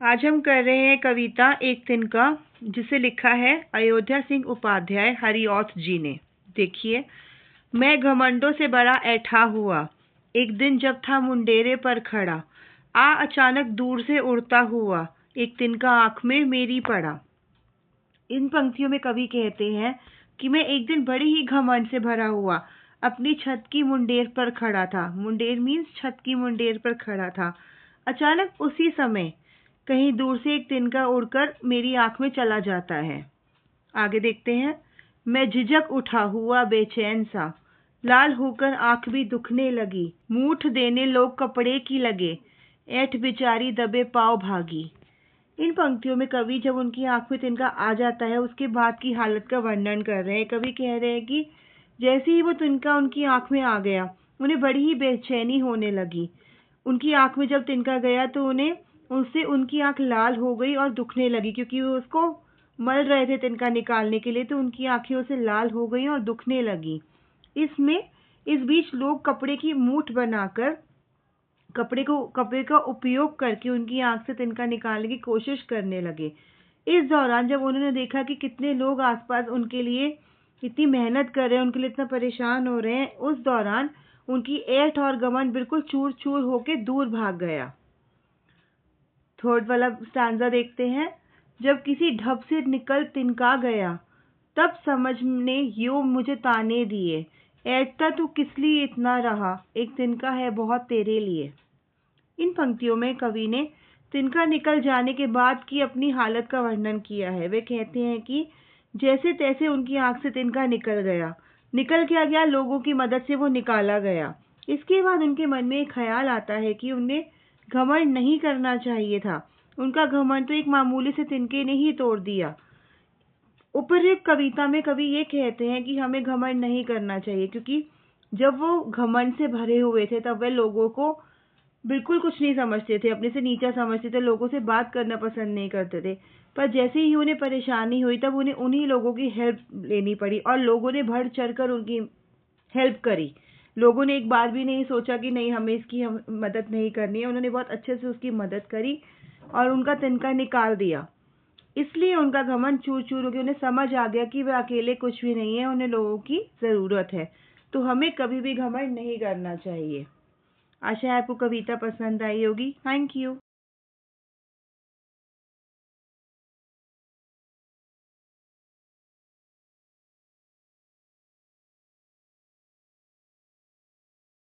आज हम कर रहे हैं कविता एक तिनका, जिसे लिखा है अयोध्या सिंह उपाध्याय हरिऔध जी ने। देखिए, मैं घमंडों से बड़ा ऐठा हुआ, एक दिन जब था मुंडेरे पर खड़ा, आ अचानक दूर से उड़ता हुआ, एक तिनका आंख में मेरी पड़ा। इन पंक्तियों में कवि कहते हैं कि मैं एक दिन बड़े ही घमंड से भरा हुआ अपनी छत की मुंडेर पर खड़ा था। मुंडेर मीन्स छत की मुंडेर पर खड़ा था। अचानक उसी समय कहीं दूर से एक तिनका उड़कर मेरी आंख में चला जाता है। आगे देखते हैं। मैं झिझक उठा हुआ बेचैन सा, लाल होकर आंख भी दुखने लगी, मूठ देने लोग कपड़े की लगे, ऐठ बेचारी दबे पाव भागी। इन पंक्तियों में कवि जब उनकी आंख में तिनका आ जाता है उसके बाद की हालत का वर्णन कर रहे हैं। कवि कह रहे हैं कि जैसे ही वो तिनका उनकी आंख में आ गया, उन्हें बड़ी ही बेचैनी होने लगी। उनकी आंख में जब तिनका गया तो उन्हें उससे उनकी आंख लाल हो गई और दुखने लगी, क्योंकि वो उसको मल रहे थे तिनका निकालने के लिए, तो उनकी आंखें उससे लाल हो गई और दुखने लगी। इस बीच लोग कपड़े की मूठ बनाकर कपड़े का उपयोग करके उनकी आंख से तिनका निकालने की कोशिश करने लगे। इस दौरान जब उन्होंने देखा कि कितने लोग आसपास उनके लिए इतनी मेहनत कर रहे हैं, उनके लिए इतना परेशान हो रहे हैं, उस दौरान उनकी ऐठ और घमंड बिल्कुल चूर चूर होके दूर भाग गया। थर्ड वाला स्टैंजा देखते हैं। जब किसी ढब से निकल तिनका गया, तब समझने यो मुझे ताने दिए, ऐठता तू किस लिए इतना रहा, एक तिनका है बहुत तेरे लिए। इन पंक्तियों में कवि ने तिनका निकल जाने के बाद की अपनी हालत का वर्णन किया है। वे कहते हैं कि जैसे तैसे उनकी आंख से तिनका निकल क्या गया, लोगों की मदद से वो निकाला गया। इसके बाद उनके मन में एक ख्याल आता है कि उन्हें घमंड नहीं करना चाहिए था। उनका घमंड तो एक मामूली से तिनके ने ही तोड़ दिया। उपर्युक्त कविता में कवि ये कहते हैं कि हमें घमंड नहीं करना चाहिए, क्योंकि जब वो घमंड से भरे हुए थे तब वे लोगों को बिल्कुल कुछ नहीं समझते थे, अपने से नीचा समझते थे, लोगों से बात करना पसंद नहीं करते थे। पर जैसे ही उन्हें परेशानी हुई तब उन्हें उन्हीं लोगों की हेल्प लेनी पड़ी और लोगों ने बढ़ चढ़कर उनकी हेल्प करी। लोगों ने एक बार भी नहीं सोचा कि नहीं, हमें इसकी मदद नहीं करनी है। उन्होंने बहुत अच्छे से उसकी मदद करी और उनका तिनका निकाल दिया। इसलिए उनका घमंड चूर चूर हो गया। उन्हें समझ आ गया कि वे अकेले कुछ भी नहीं है, उन्हें लोगों की ज़रूरत है। तो हमें कभी भी घमंड नहीं करना चाहिए। आशा है आपको कविता पसंद आई होगी। Thank you.